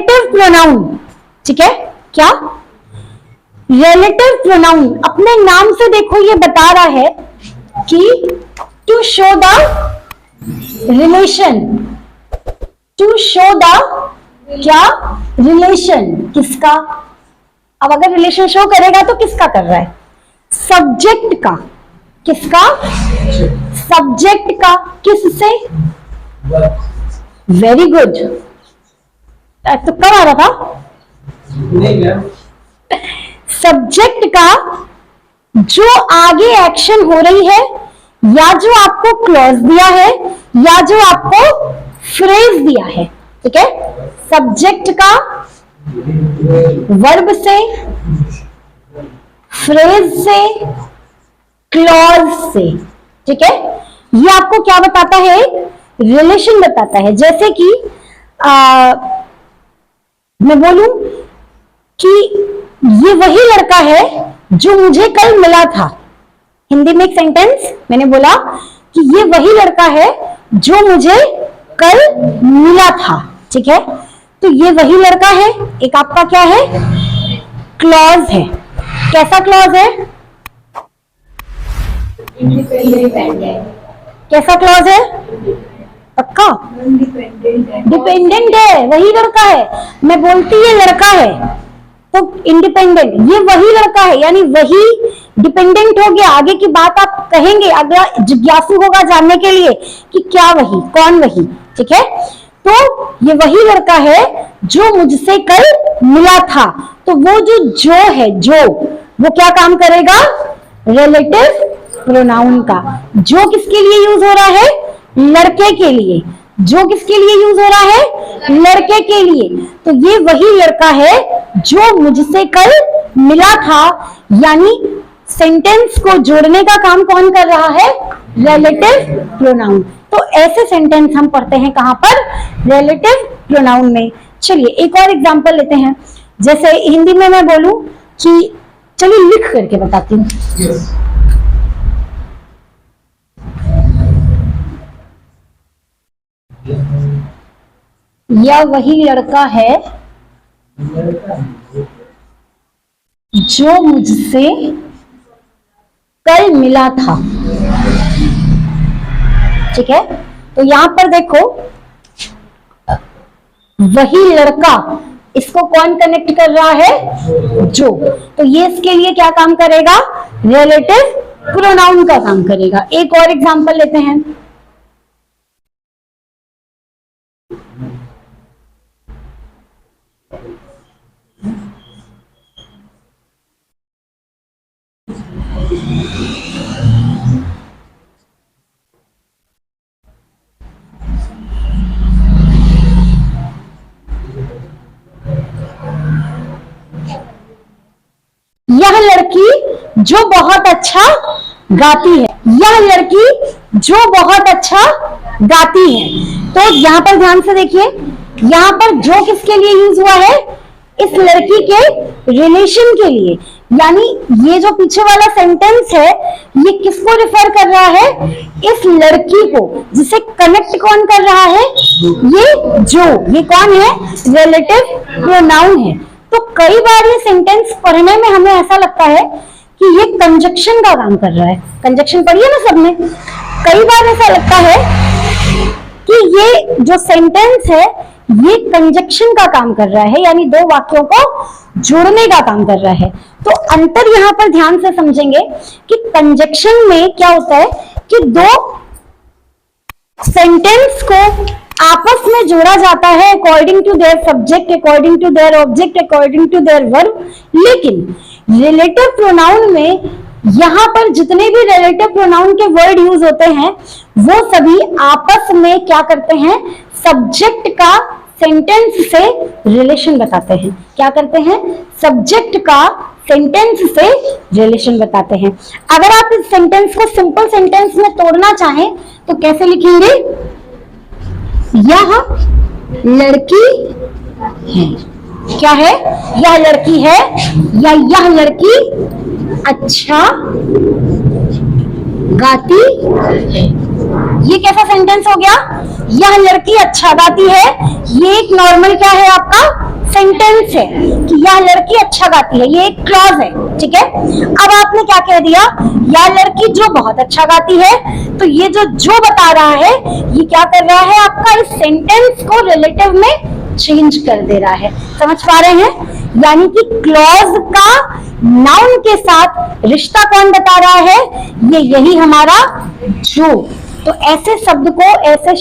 Relative pronoun, ठीक है, क्या रिलेटिव प्रोनाउन अपने नाम से देखो ये बता रहा है कि to show the relation, to show the क्या रिलेशन, किसका, अब अगर रिलेशन शो करेगा तो किसका कर रहा है, सब्जेक्ट का, किसका, सब्जेक्ट का, किससे, वेरी गुड, तो कब आ रहा था, सब्जेक्ट का जो आगे एक्शन हो रही है या जो आपको क्लॉज दिया है या जो आपको फ्रेज दिया है, ठीक है, सब्जेक्ट का वर्ब से, फ्रेज से, क्लॉज से, ठीक है, ये आपको क्या बताता है, रिलेशन बताता है। जैसे कि मैं बोलूं कि ये वही लड़का है जो मुझे कल मिला था, हिंदी में एक सेंटेंस मैंने बोला कि ये वही लड़का है जो मुझे कल मिला था, ठीक है, तो ये वही लड़का है, एक आपका क्या है, क्लॉज है, कैसा क्लॉज है, कैसा क्लॉज है, पक्का डिपेंडेंट है, वही लड़का है, मैं बोलती ये लड़का है तो इंडिपेंडेंट, ये वही लड़का है यानी वही डिपेंडेंट हो गया, आगे की बात आप कहेंगे, अगला जिज्ञासु होगा जानने के लिए कि क्या वही, कौन वही, ठीक है, तो ये वही लड़का है जो मुझसे कल मिला था, तो वो जो है, जो वो क्या काम करेगा, रिलेटिव प्रोनाउन का, जो किसके लिए यूज हो रहा है, लड़के के लिए, जो किसके लिए यूज हो रहा है, लड़के के लिए, तो ये वही लड़का है जो मुझसे कल मिला था, यानी सेंटेंस को जोड़ने का काम कौन कर रहा है, रिलेटिव प्रोनाउन। तो ऐसे सेंटेंस हम पढ़ते हैं कहां पर, रिलेटिव प्रोनाउन में। चलिए एक और एग्जांपल लेते हैं, जैसे हिंदी में मैं बोलूं कि, चलिए लिख करके बताती हूँ, यह वही लड़का है जो मुझसे कल मिला था, ठीक है, तो यहां पर देखो वही लड़का, इसको कौन कनेक्ट कर रहा है, जो, तो ये इसके लिए क्या काम करेगा, रिलेटिव प्रोनाउन का काम करेगा। एक और एग्जांपल लेते हैं, यह लड़की जो बहुत अच्छा गाती है, यह लड़की जो बहुत अच्छा गाती है, तो यहां पर ध्यान से देखिए, यहां पर जो किसके लिए यूज हुआ है, इस लड़की के रिलेशन के लिए, यानी ये जो पीछे वाला सेंटेंस है ये किसको रिफर कर रहा है, इस लड़की को, जिसे कनेक्ट कौन कर रहा है, ये जो, ये कौन है, रिलेटिव प्रोनाउन है। तो कई बार ये सेंटेंस पढ़ने में हमें ऐसा लगता है कि ये कंजक्शन का काम कर रहा है, कंजक्शन पढ़िए ना सबने, कई बार ऐसा लगता है कि ये जो सेंटेंस है ये कंजक्शन का काम कर रहा है, यानी दो वाक्यों को जोड़ने का काम कर रहा है। तो अंतर यहां पर ध्यान से समझेंगे कि कंजक्शन में क्या होता है कि दो सेंटेंस को आपस में जोड़ा जाता है according to their subject, according to their object, according to their verb, लेकिन रिलेटिव प्रोनाउन में यहां पर जितने भी रिलेटिव प्रोनाउन के वर्ड यूज होते हैं वो सभी आपस में क्या करते हैं, सब्जेक्ट का सेंटेंस से रिलेशन बताते हैं। क्या करते हैं, सब्जेक्ट का सेंटेंस से रिलेशन बताते हैं। अगर आप इस सेंटेंस को सिंपल सेंटेंस में तोड़ना चाहें तो कैसे लिखेंगे, यह लड़की है, क्या है, यह लड़की है, या यह लड़की अच्छा गाती है। ये कैसा सेंटेंस हो गया, यह लड़की अच्छा गाती है, ये एक नॉर्मल क्या है आपका सेंटेंस है कि यह लड़की अच्छा गाती है, ये एक क्लॉज है, ठीक है। अब आपने क्या कह दिया, यह लड़की जो बहुत अच्छा गाती है, तो ये जो बता रहा है ये क्या कर रहा है, आपका इस सेंटेंस को रिलेटिव में चेंज कर दे रहा है। समझ पा रहे हैं? यानी कि क्लॉज का नाउन के साथ रिश्ता कौन बता रहा है, ये यही हमारा जो। तो ऐसे शब्द को, ऐसे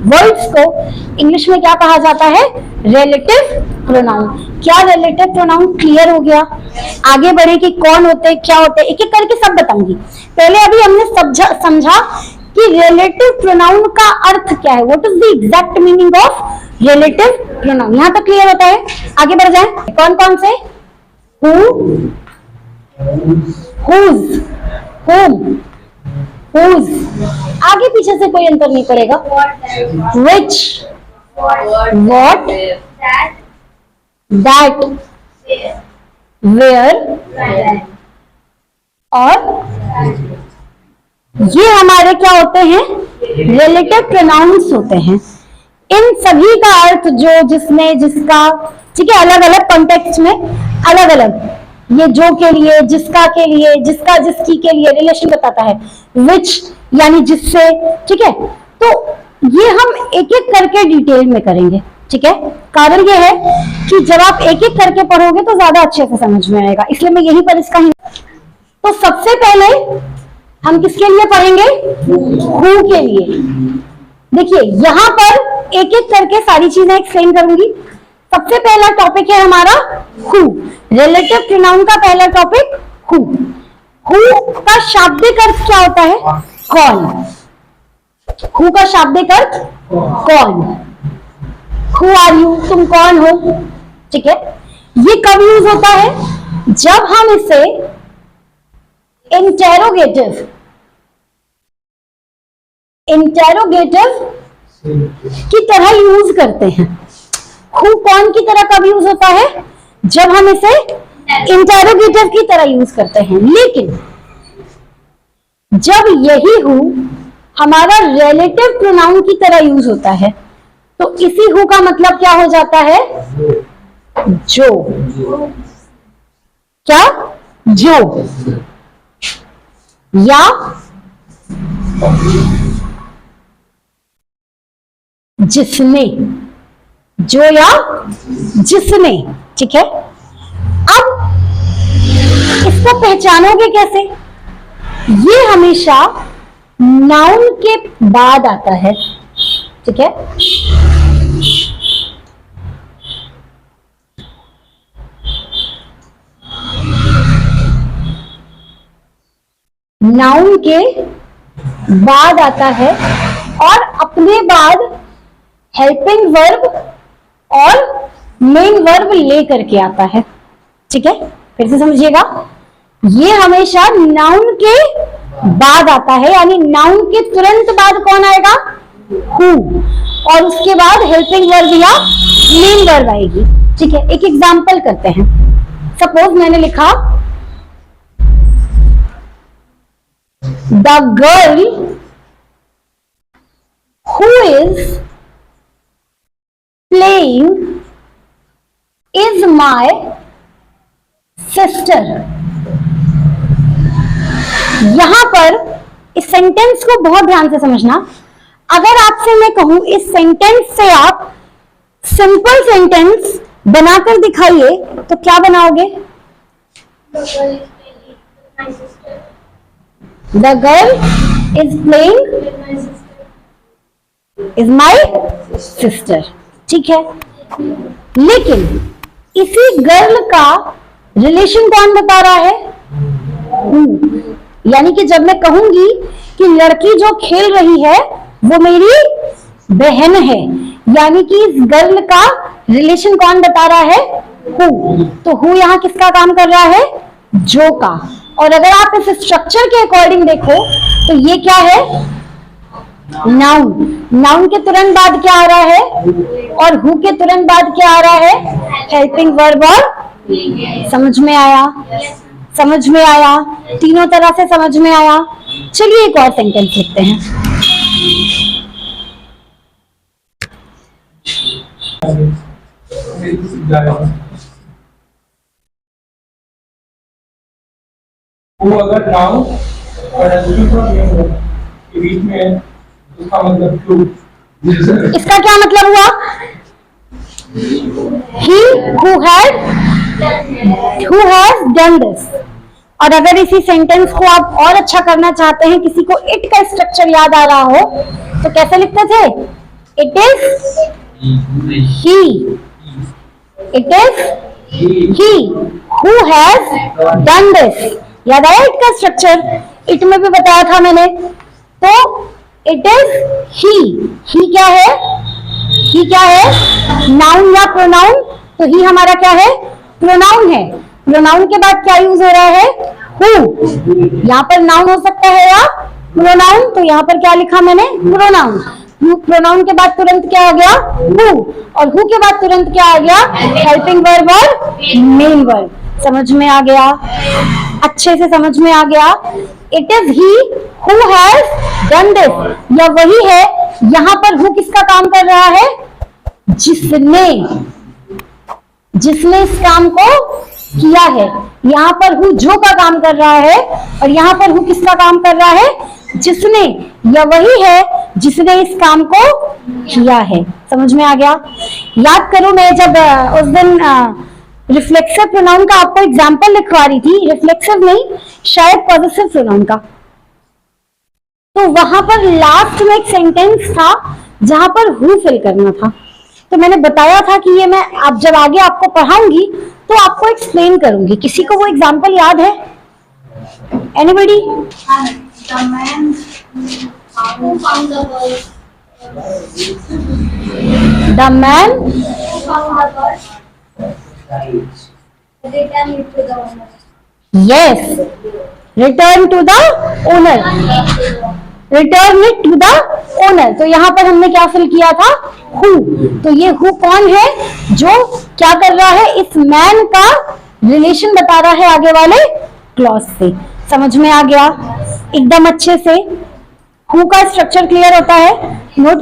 वर्ड्स को इंग्लिश में क्या कहा जाता है, रिलेटिव प्रोनाउन। क्या रिलेटिव प्रोनाउन क्लियर हो गया? आगे बढ़े कि कौन होते हैं, क्या होते हैं, एक एक करके सब बताऊंगी। पहले अभी हमने समझा कि रिलेटिव प्रोनाउन का अर्थ क्या है, what is the exact meaning of relative pronoun. यहां तक क्लियर होता है? आगे बढ़ जाए, कौन कौन से, हु, हुज, हुम, हुज, आगे पीछे से कोई अंतर नहीं पड़ेगा, which, what, that, where, और ये हमारे क्या होते हैं, रिलेटिव प्रोनाउंस होते हैं। इन सभी का अर्थ जो, जिसमें, जिसका, ठीक है, अलग अलग कॉन्टेक्स्ट में अलग अलग, ये जो के लिए, जिसका के लिए, जिसका जिसकी के लिए रिलेशन बताता है, विच यानी जिससे, ठीक है। तो ये हम एक एक करके डिटेल में करेंगे, ठीक है। कारण ये है कि जब आप एक एक करके पढ़ोगे तो ज्यादा अच्छे से समझ में आएगा, इसलिए मैं यहीं पर इसका तो सबसे पहले हम किसके लिए पढ़ेंगे, हु के लिए। देखिए यहां पर एक एक करके सारी चीजें एक्सप्लेन करूंगी। सबसे पहला टॉपिक है हमारा हु, रिलेटिव प्रोनाउन का पहला टॉपिक हु। हु का शाब्दिक अर्थ क्या होता है, कौन। हु का शाब्दिक अर्थ कौन, हु आर यू, तुम कौन हो, ठीक है। ये कब यूज होता है, जब हम इसे इंटेरोगेटिव की तरह यूज करते हैं। हु कौन की तरह कब यूज होता है, जब हम इसे इंटेरोगेटिव की तरह यूज करते हैं। लेकिन जब यही हु हमारा रिलेटिव प्रोनाउन की तरह यूज होता है, तो इसी हु का मतलब क्या हो जाता है, जो। क्या, जो, या जिसने, जो या जिसने, ठीक है। अब इसको पहचानोगे कैसे, ये हमेशा नाउन के बाद आता है, ठीक है। नाउन के बाद आता है और अपने बाद हेल्पिंग वर्ब और मेन वर्ब लेकर के आता है, ठीक है। फिर से समझिएगा, ये हमेशा नाउन के बाद आता है, यानी नाउन के तुरंत बाद कौन आएगा, हु, और उसके बाद हेल्पिंग वर्ब या मेन वर्ब आएगी, ठीक है। एक एग्जांपल करते हैं। सपोज मैंने लिखा the girl who is playing is my sister. यहां पर इस सेंटेंस को बहुत ध्यान से समझना। अगर आपसे मैं कहूं इस सेंटेंस से आप सिंपल सेंटेंस बनाकर दिखाइए, तो क्या बनाओगे, the girl is playing is my sister, ठीक है। लेकिन इसी गर्ल का रिलेशन कौन बता रहा है, यानी कि जब मैं कहूंगी कि लड़की जो खेल रही है वो मेरी बहन है, यानी कि इस गर्ल का रिलेशन कौन बता रहा है, हु। तो हु यहां किसका काम कर रहा है, जो का। और अगर आप इस स्ट्रक्चर के अकॉर्डिंग देखो तो ये क्या है, नाउन। नाउन के तुरंत बाद क्या आ रहा है, और हु के तुरंत बाद क्या आ रहा है, हेल्पिंग वर्ब। और समझ में आया, समझ में आया, तीनों तरह से समझ में आया। चलिए एक और सेंटेंस लिखते हैं। से सीख जाएगा। वो अगर नाउ और एडजेक्टिव के बीच में है, उसका मतलब टू। इसका क्या मतलब हुआ? He who has done this। और अगर इसी सेंटेंस को आप और अच्छा करना चाहते हैं, किसी को इट का स्ट्रक्चर याद आ रहा हो, तो कैसे लिखते थे? It is he, it is he who has done this. याद आया इट का स्ट्रक्चर? इट में भी बताया था मैंने। तो इट इज ही क्या है? ही क्या है? नाउन या प्रोनाउन? तो ही हमारा क्या है? प्रोनाउन है। प्रोनाउन के बाद क्या यूज हो रहा है? हु। यहाँ पर नाउन हो सकता है या प्रोनाउन, तो यहाँ पर क्या लिखा मैंने? प्रोनाउन। प्रोनाउन के बाद तुरंत क्या आ गया? हु। और हु के बाद तुरंत क्या आ गया? हेल्पिंग वर्ब और मेन वर्ब। समझ में आ गया? अच्छे से समझ में आ गया? It is he who has done this. या वही है, यहां पर हु किसका काम कर रहा है? जिसने, जिसने इस काम को किया है। यहाँ पर हु जो का काम कर रहा है, और यहाँ पर हु किसका काम कर रहा है? जिसने। या वही है जिसने इस काम को किया है। समझ में आ गया? याद करो, मैं जब उस दिन रिफ्लेक्सिव प्रोनाउन का आपको एग्जाम्पल लिखवा रही थी, रिफ्लेक्सिव नहीं, शायद पॉजिटिव प्रोनाउन का, तो वहां पर लास्ट में एक सेंटेंस था जहां पर हु फिल करना था। तो मैंने बताया था कि ये मैं आप जब आगे आपको पढ़ाऊंगी तो आपको एक्सप्लेन करूंगी। किसी को वो एग्जांपल याद है? Anybody? The man who found the bird. The man Who found the bird? Return it to the owner. yes, return to the owner, return it to the owner। तो यहाँ पर हमने क्या फिल किया था? हु। तो ये हु कौन है? जो क्या कर रहा है? इस मैन का रिलेशन बता रहा है आगे वाले क्लॉज से। समझ में आ गया एकदम अच्छे से? हु का स्ट्रक्चर क्लियर होता है? नोट